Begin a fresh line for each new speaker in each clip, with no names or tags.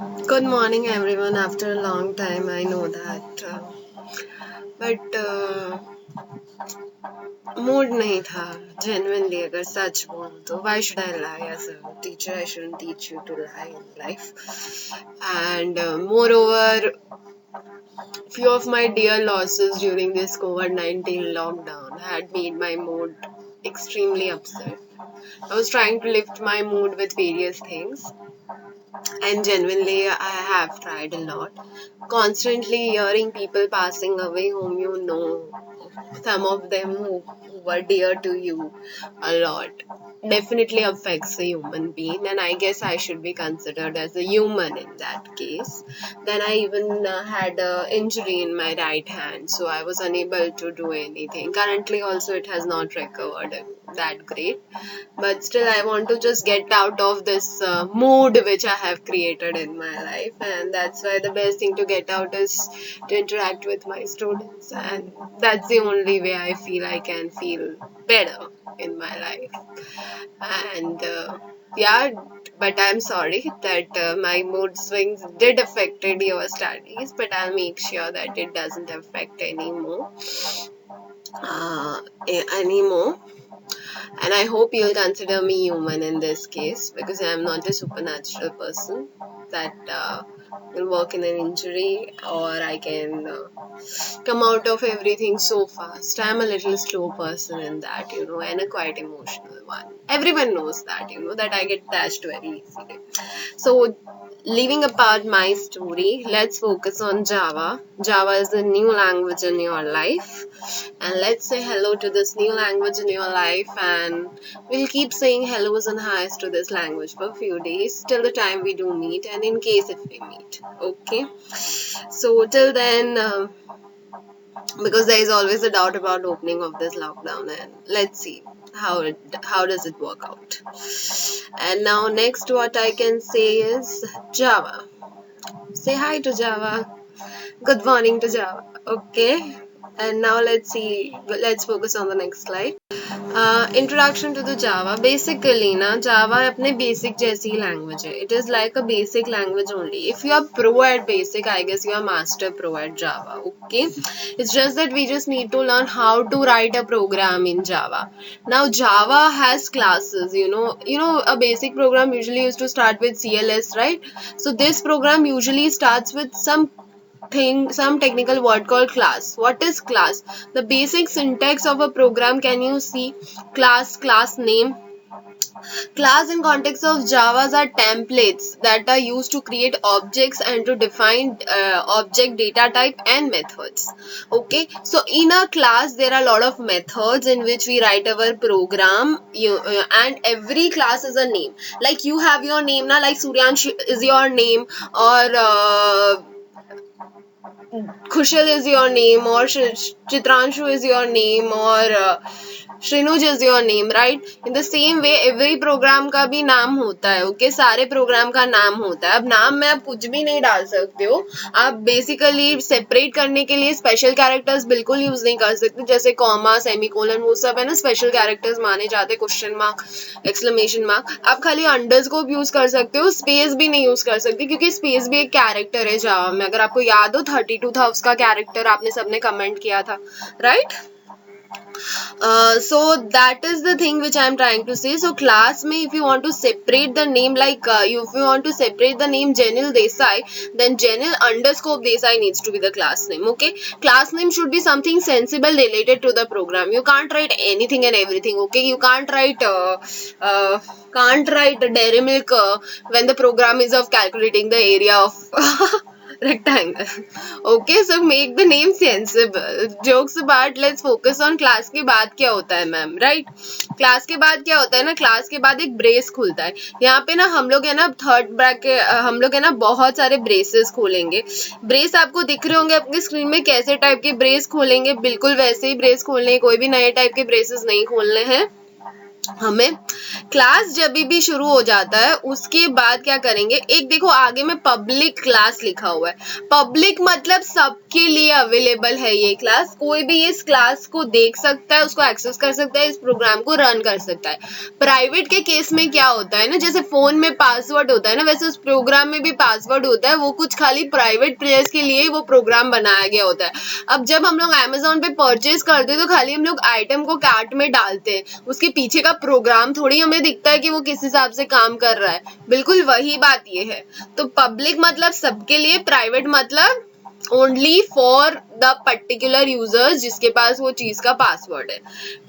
Good morning, everyone. After a long time, I know that, but mood नहीं था. Genuinely, अगर सच बोलूं तो why should I lie? As a teacher, I shouldn't teach you to lie in life. And moreover, few of my dear losses during this COVID-19 lockdown had made my mood extremely upset. I was trying to lift my mood with various things, and genuinely, I have tried a lot. Constantly hearing people passing away whom you know, some of them who were dear to you a lot, definitely affects a human being, and I guess I should be considered as a human in that case. Then I even had an injury in my right hand, so I was unable to do anything. Currently, also, it has not recovered that great, but still I want to just get out of this mood which I have created in my life, and that's why the best thing to get out is to interact with my students, and that's the only way I feel I can feel better in my life. And yeah, but I'm sorry that my mood swings did affected your studies, but I'll make sure that it doesn't affect uh, anymore. And I hope you'll consider me human in this case, because I'm not a supernatural person that will work in an injury, or I can come out of everything so fast. I'm a little slow person in that, and a quite emotional one. Everyone knows that, that I get attached very easily. So, leaving apart my story, let's focus on Java. Java is a new language in your life, and let's say hello to this new language in your life, and we'll keep saying hellos and hi's to this language for a few days till the time we do meet, and in case if we meet. Okay, so till then, because there is always a doubt about opening of this lockdown, and let's see how does it work out. And now next what I can say is Java. Say hi to Java. Good morning to Java. Okay, and now let's focus on the next slide. Introduction to the Java. Basically, na Java अपने basic जैसी ही language है. It is like a basic language only. If you are pro at basic, I guess you are master pro at Java. Okay, it's just that we just need to learn how to write a program in Java. Now Java has classes. A basic program usually used to start with CLS, right? So this program usually starts with some technical word called class. What is class? The basic syntax of a program. Can you see? Class name. Class in context of Javas are templates that are used to create objects and to define object data type and methods. Okay, so in a class there are a lot of methods in which we write our program, and every class is a name. Like you have your name now, like Suryansh is your name, or Kushal is your name, or Chitranshu is your name, or Shrinuj is your name, right? In the same way, every program का भी नाम होता है, okay? सारे program का नाम होता है. अब नाम में आप कुछ भी नहीं डाल सकते हो. आप basically separate करने के लिए special characters बिल्कुल use नहीं कर सकते, जैसे comma, semicolon, वो सब है ना special characters माने जाते, question mark, exclamation mark. आप खाली underscore use कर सकते हो, space भी नहीं use कर सकते, क्योंकि space भी एक character है Java में. अगर आपको याद हो 32 था उसका character, आपने सबने comment किया था, right? So that is the thing which I am trying to say. So class में if you want to separate the name, like if you want to separate the name Janil Desai, then Janil underscore Desai needs to be the class name. Okay, class name should be something sensible related to the program. You can't write anything and everything. Okay, you can't write dairy milk when the program is of calculating the area of rectangle. Okay, so make the name sensible. Jokes apart, let's focus on class के बाद क्या होता है ma'am, right? Class के बाद क्या होता है ना, क्लास के बाद एक ब्रेस खुलता है. यहाँ पे ना हम लोग है ना थर्ड ब्रैकेट, हम लोग है ना बहुत सारे ब्रेसेस खोलेंगे. ब्रेस आपको दिख रहे होंगे आपकी स्क्रीन में, कैसे टाइप के ब्रेस खोलेंगे, बिल्कुल वैसे ही ब्रेस खोलने, कोई भी नए टाइप के ब्रेसेस नहीं खोलने हैं. हमें क्लास जब भी शुरू हो जाता है उसके बाद क्या करेंगे, एक देखो आगे में पब्लिक क्लास लिखा हुआ है। पब्लिक मतलब सबके लिए अवेलेबल है ये क्लास, कोई भी इस क्लास को देख सकता है, उसको एक्सेस कर सकता है, इस प्रोग्राम को रन कर सकता है। प्राइवेट के केस में क्या होता है ना, जैसे फोन में पासवर्ड होता है ना, वैसे उस प्रोग्राम में भी पासवर्ड होता है, वो कुछ खाली प्राइवेट प्लेयर्स के लिए वो प्रोग्राम बनाया गया होता है। अब जब हम लोग अमेजोन पे परचेज करते हैं तो खाली हम लोग आइटम को कार्ट में डालते हैं, उसके पीछे का प्रोग्राम थोड़ी हमें दिखता है कि वो किस हिसाब से काम कर रहा है। बिल्कुल वही बात ये है। तो पब्लिक मतलब सबके लिए, प्राइवेट मतलब only for the particular users जिसके पास वो चीज का पासवर्ड है।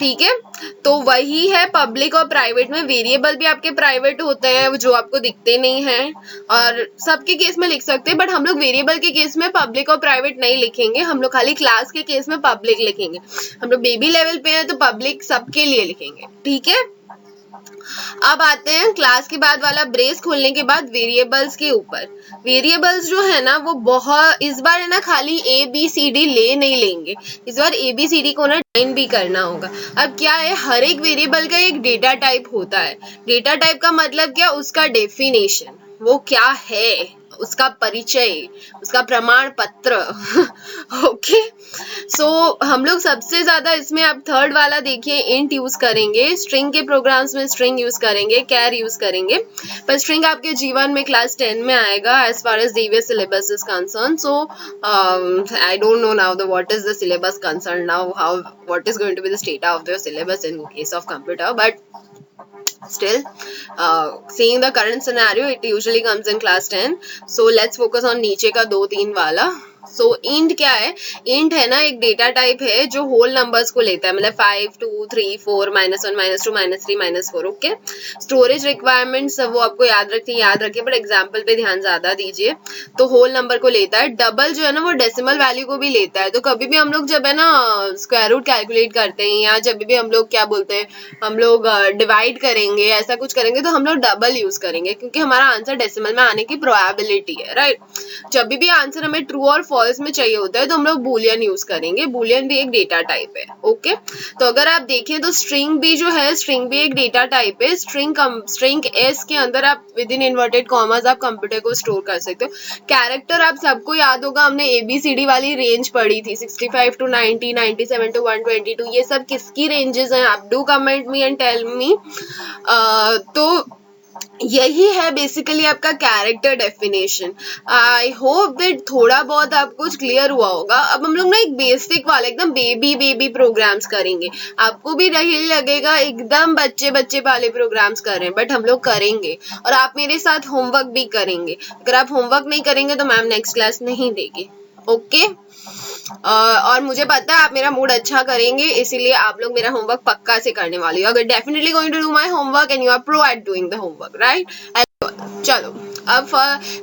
ठीक है, तो वही है पब्लिक और प्राइवेट में। वेरिएबल भी आपके प्राइवेट होते हैं जो आपको दिखते नहीं है, और सबके केस में लिख सकते हैं, बट हम लोग वेरिएबल के केस में पब्लिक और प्राइवेट नहीं लिखेंगे, हम लोग खाली क्लास के केस में पब्लिक लिखेंगे। हम लोग बेबी लेवल पे हैं तो पब्लिक सबके लिए लिखेंगे। ठीक है, अब आते हैं क्लास के बाद वाला ब्रेस खोलने के बाद वेरिएबल्स के ऊपर। वेरिएबल्स जो है ना वो बहुत, इस बार है ना खाली ए बी सी डी ले नहीं लेंगे, इस बार ए बी सी डी को ना डिफाइन भी करना होगा। अब क्या है, हर एक वेरिएबल का एक डेटा टाइप होता है। डेटा टाइप का मतलब क्या, उसका डेफिनेशन, वो क्या है, उसका परिचय, उसका प्रमाण पत्र। ओके, सो हम लोग सबसे ज्यादा इसमें आप थर्ड वाला देखिए, इंट यूज करेंगे। स्ट्रिंग के प्रोग्राम्स में स्ट्रिंग यूज करेंगे, कैर यूज करेंगे, पर स्ट्रिंग आपके जीवन में क्लास 10 में आएगा as far as DVS syllabus is concerned. So I don't know now what is the syllabus concerned now, what is going to be the state of the syllabus in case of computer, but still seeing the current scenario it usually comes in class 10. So let's focus on नीचे का 2-3 वाला। सो int क्या है, int है ना एक data type है जो होल नंबर्स को लेता है, मतलब 5 2 3 4 -1 -2 -3 -4। ओके, स्टोरेज रिक्वायरमेंट्स वो आपको याद रखिए, बट एग्जांपल पे ध्यान ज्यादा दीजिए। तो होल नंबर को लेता है। डबल जो है ना वो डेसिमल वैल्यू को भी लेता है। तो कभी भी हम लोग जब है ना स्क्वायर रूट कैलकुलेट करते हैं, या जब भी हम लोग क्या बोलते हैं, हम लोग डिवाइड करेंगे, ऐसा कुछ करेंगे, तो हम लोग डबल यूज करेंगे, क्योंकि हमारा आंसर डेसिमल में आने की प्रोबेबिलिटी है, राइट। जब भी आंसर हमें ट्रू और फॉल्स में चाहिए होता है तो हम लोग बूलियन यूज करेंगे। बूलियन भी एक डेटा टाइप है। ओके, तो अगर आप देखें तो स्ट्रिंग भी जो है, स्ट्रिंग भी एक डेटा टाइप है। स्ट्रिंग एस के अंदर आप विद इन इन्वर्टेड कॉमर्स आप कंप्यूटर को स्टोर कर सकते हो। कैरेक्टर आप सबको याद होगा, हमने ABCD वाली रेंज पढ़ी थी, 65 to 90, 97 to 122, ये सब किसकी रेंजेस हैं, आप do comment me and tell me. तो यही है बेसिकली आपका character definition. I hope that थोड़ा बहुत आपको कुछ क्लियर हुआ होगा। अब हम लोग ना एक बेसिक वाला एकदम बेबी प्रोग्राम्स करेंगे, आपको भी यही लगेगा एकदम बच्चे वाले प्रोग्राम्स कर रहे हैं, बट हम लोग करेंगे और आप मेरे साथ होमवर्क भी करेंगे। अगर आप होमवर्क नहीं करेंगे तो मैम नेक्स्ट क्लास नहीं देगी। ओके, और मुझे पता है आप मेरा मूड अच्छा करेंगे, इसीलिए आप लोग मेरा होमवर्क पक्का से करने वाली हो। अगर definitely going to do my homework and you are pro at doing the homework, right. चलो अब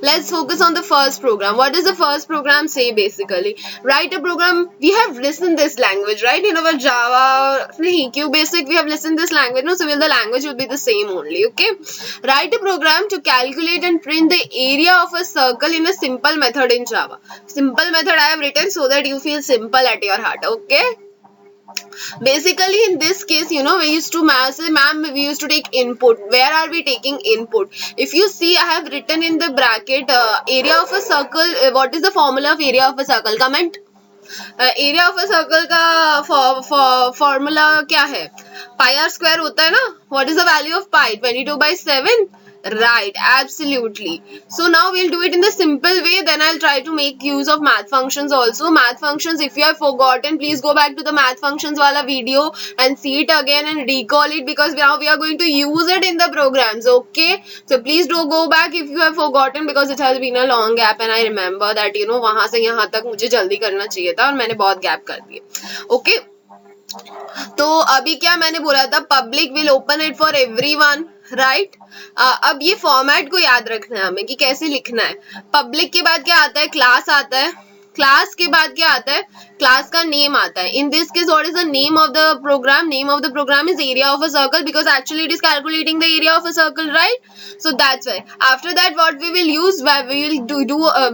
let's focus on the first program. What does the first program say basically? Write a program. We have listened this language, right? In our Java, nahi, QBasic we have listened this language, no? So the language will be the same only. Okay, write a program to calculate and print the area of a circle in a simple method in Java. Simple method I have written so that you feel simple at your heart. Okay, basically in this case, you know, we used to say, ma'am, we used to take input. Where are we taking input? If you see, I have written in the bracket area of a circle. What is the formula of area of a circle? Comment. Area of a circle का formula क्या है, पाई are square होता है ना। What is the value of pi, 22/7, right, absolutely. So now we'll do it in the simple way, then I'll try to make use of math functions also. Math functions, if you have forgotten, please go back to the math functions wala video and see it again and recall it, because now we are going to use it in the programs. Okay, so please do go back if you have forgotten, because it has been a long gap and I remember that, you know, वहां से यहाँ तक मुझे जल्दी करना चाहिए था और मैंने बहुत गैप कर दिया। ओके, तो अभी क्या मैंने बोला था, public will open it for everyone, right. अब ये फॉर्मेट को याद रखना है हमें कि कैसे लिखना है। पब्लिक के बाद क्या आता है, क्लास आता है। क्लास के बाद क्या आता है, क्लास का नेम आता है। In this case what is the name of the program, name of the program is area of a circle, because actually it is calculating the area of a circle, right? So that's why after that what we will use, we will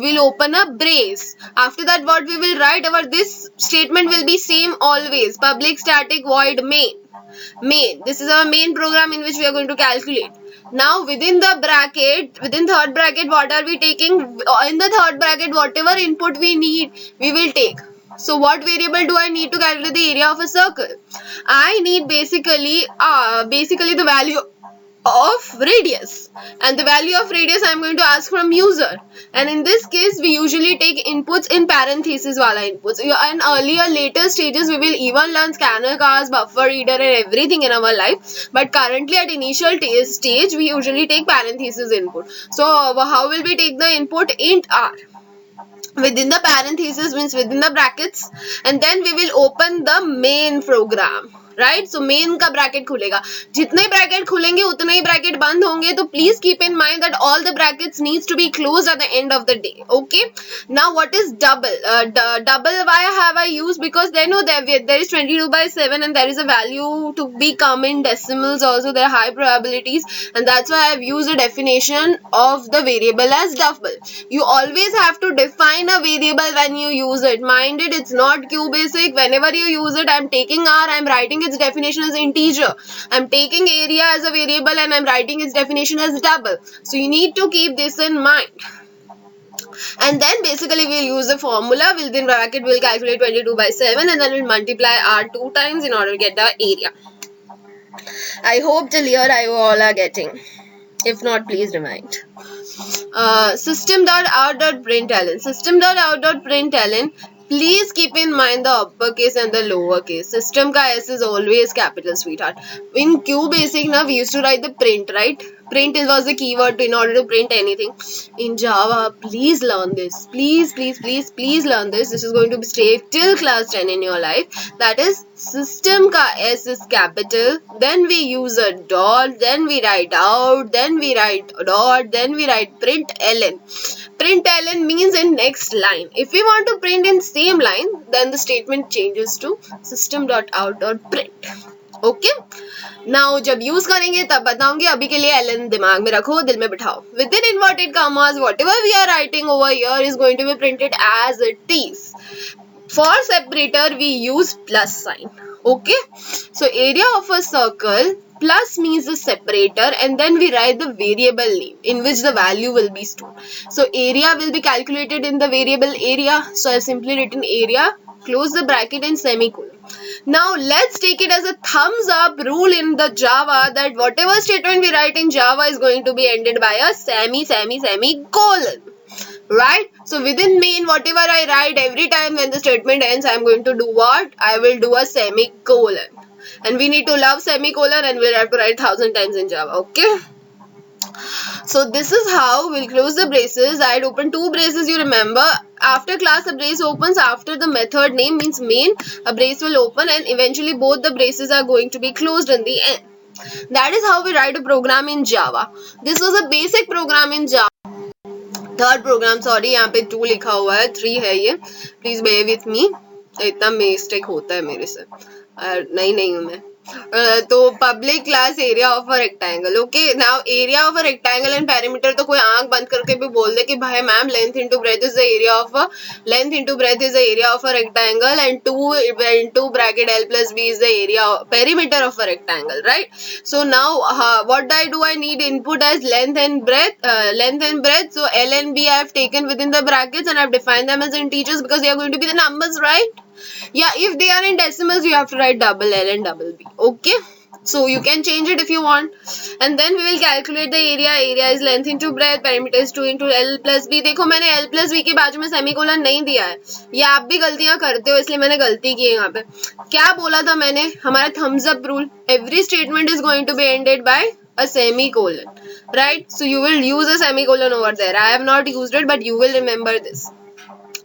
we'll open a brace. After that what we will write, our this statement will be same always, public static void main. main. This is our main program in which we are going to calculate. Now within the bracket, within third bracket, what are we taking? In the third bracket, whatever input we need, we will take. So what variable do I need to calculate the area of a circle? I need basically the value of radius, and the value of radius I am going to ask from user. And in this case we usually take inputs in parenthesis wala inputs. In earlier later stages we will even learn scanner cars, buffer reader and everything in our life, but currently at initial stage we usually take parenthesis input. So how will we take the input? Int r within the parenthesis means within the brackets, and then we will open the main program, right? So main का bracket खुलेगा. जितने bracket खुलेंगे उतने ही bracket बंद होंगे. तो please keep in mind that all the brackets needs to be closed at the end of the day. Okay. Now what is double? Double why have I used? Because they know there is 22/7 and there is a value to be come in decimals also. There are high probabilities, and that's why I have used a definition of the variable as double. You always have to define a variable when you use it. Mind it, it's not QBasic. Whenever you use it, I'm taking R, I'm writing its definition as integer. I'm taking area as a variable and I'm writing its definition as double. So you need to keep this in mind. And then basically we'll use the formula. Within bracket we'll calculate 22/7 and then we'll multiply R 2 times in order to get the area. I hope till here you all are getting. If not, please remind. System.out.println. System.out.println. Please keep in mind the uppercase and the lowercase. System ka S is always capital, sweetheart. In QBasic now we used to write the print, right? Print was the keyword in order to print anything. In Java, please learn this. Please learn this. This is going to stay till class 10 in your life. That is, system ka S is capital. Then we use a dot. Then we write out. Then we write dot. Then we write println. Println means in next line. If we want to print in same line, then the statement changes to system.out.print. Okay. Now जब use करेंगे तब बताऊंगी. अभी के लिए ln दिमाग में रखो, दिल में बिठाओ. Within inverted commas, whatever we are writing over here is going to be printed as it is. For separator we use plus sign. Okay. So area of a circle, plus means the separator, and then we write the variable name in which the value will be stored. So area will be calculated in the variable area. So I have simply written area, close the bracket and semicolon. Now let's take it as a thumbs up rule in the Java that whatever statement we write in Java is going to be ended by a semicolon. Right? So within main, whatever I write, every time when the statement ends, I am going to do what? I will do a semicolon. And we need to love semicolon, and we'll have to write 1000 times in Java. Okay? So this is how we'll close the braces. I had opened two braces, you remember. After class a brace opens, after the method name means main, a brace will open, and eventually both the braces are going to be closed in the end. That is how we write a program in Java. This was a basic program in Java. Third program, sorry यहाँ पे 2 लिखा हुआ है, 3 है ये, please bear with me. इतना mistake होता है मेरे से, नहीं हूँ मैं. तो public class area of a rectangle. Okay. Now area of a rectangle and parameter तो कोई आंख बंद करके भी बोल दे कि भाई ma'am length into breadth is the area of a area of a rectangle and 2 into bracket L plus B is the area perimeter of a rectangle, right? So now what do I need input as length and breadth. So L and B I have taken within the brackets and I have defined them as integers because they are going to be the numbers, right? Yeah, if they are in decimals, you have to write double L and double B. Okay. So you can change it if you want. And then we will calculate the area. Area is length into breadth. Perimeter is 2 into L plus B. देखो मैंने L plus B के बाजू में semicolon नहीं दिया है. ये आप भी गलतियां करते हो, इसलिए मैंने गलती की है यहाँ पे. क्या बोला था मैंने? हमारा thumbs up rule. Every statement is going to be ended by a semicolon. Right? So you will use a semicolon over there. I have not used it, but you will remember this.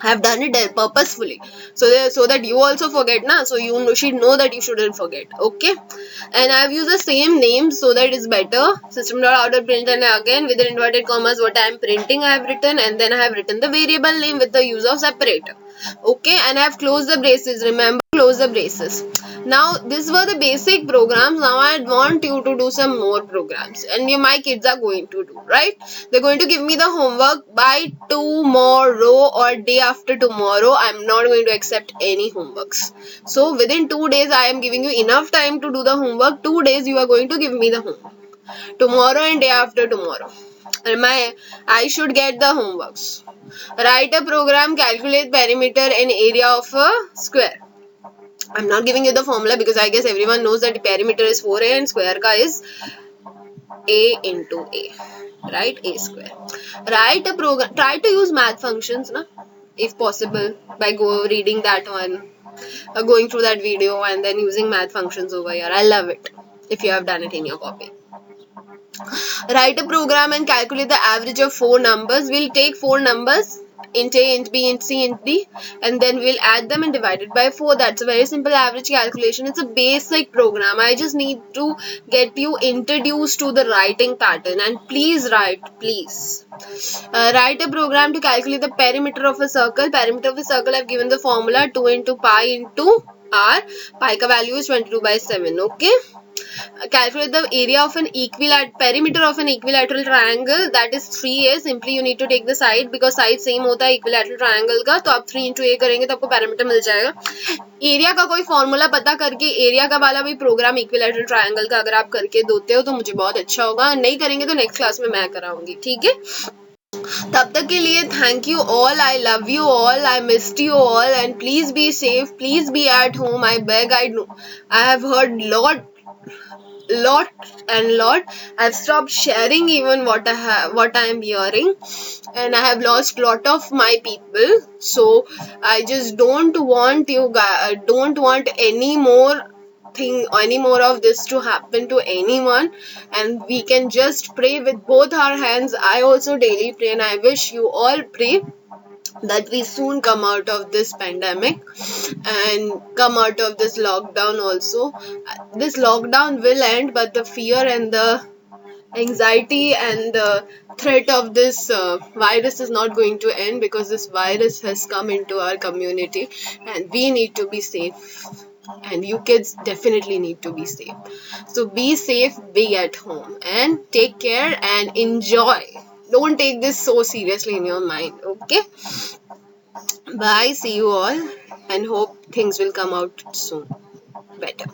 I have done it purposefully so that you also forget, na. So you should know that you shouldn't forget. Okay. And I have used the same name so that it's better. System.out.println again with the inverted commas what I am printing I have written, and then I have written the variable name with the use of separator. Okay. And I have closed the braces. Remember, close the braces. Now, these were the basic programs. Now, I want you to do some more programs, and my kids are going to do, right? They're going to give me the homework by tomorrow or day after tomorrow. I'm not going to accept any homeworks. So, within 2 days, I am giving you enough time to do the homework. 2 days, you are going to give me the homework. Tomorrow and day after tomorrow. And I should get the homeworks. Write a program, calculate perimeter and area of a square. I'm not giving you the formula because I guess everyone knows that the perimeter is 4a and square ka is a into a, right? A square. Write a program. Try to use math functions, na, if possible, by reading that one, going through that video, and then using math functions over here. I love it if you have done it in your copy. Write a program and calculate the average of 4 numbers. We'll take 4 numbers, int A, int B, int C, int D, and then we'll add them and divide it by 4. That's a very simple average calculation. It's a basic program. I just need to get you introduced to the writing pattern, and please write, please. Write a program to calculate the perimeter of a circle. Perimeter of a circle, I've given the formula 2 into pi into r. Pi ka value is 22/7. Okay. Calculate the area of an perimeter of an equilateral triangle, that is 3a. Simply you need to take the side because side same होता है equilateral triangle का, तो आप 3 into a करेंगे तो आपको parameter मिल जाएगा. Area का कोई फॉर्मूला पता करके एरिया का वाला भी प्रोग्राम इक्विलैटरल ट्रायंगल का अगर आप करके देते हो तो मुझे बहुत अच्छा होगा. नहीं करेंगे तो नेक्स्ट क्लास में मैं कराऊंगी, ठीक है. तब तक के लिए thank you all. I love you all. I missed you all and please be safe. Please be at home. I beg. I have heard lot. I've stopped sharing even what I am hearing, and I have lost lot of my people. So I just don't want any more of this to happen to anyone, and we can just pray with both our hands. I also daily pray, and I wish you all pray that we soon come out of this pandemic and come out of this lockdown also. This lockdown will end, but the fear and the anxiety and the threat of this virus is not going to end, because this virus has come into our community and we need to be safe, and you kids definitely need to be safe. So be safe, be at home, and take care and enjoy. Don't take this so seriously in your mind, okay? Bye, see you all, and hope things will come out soon better.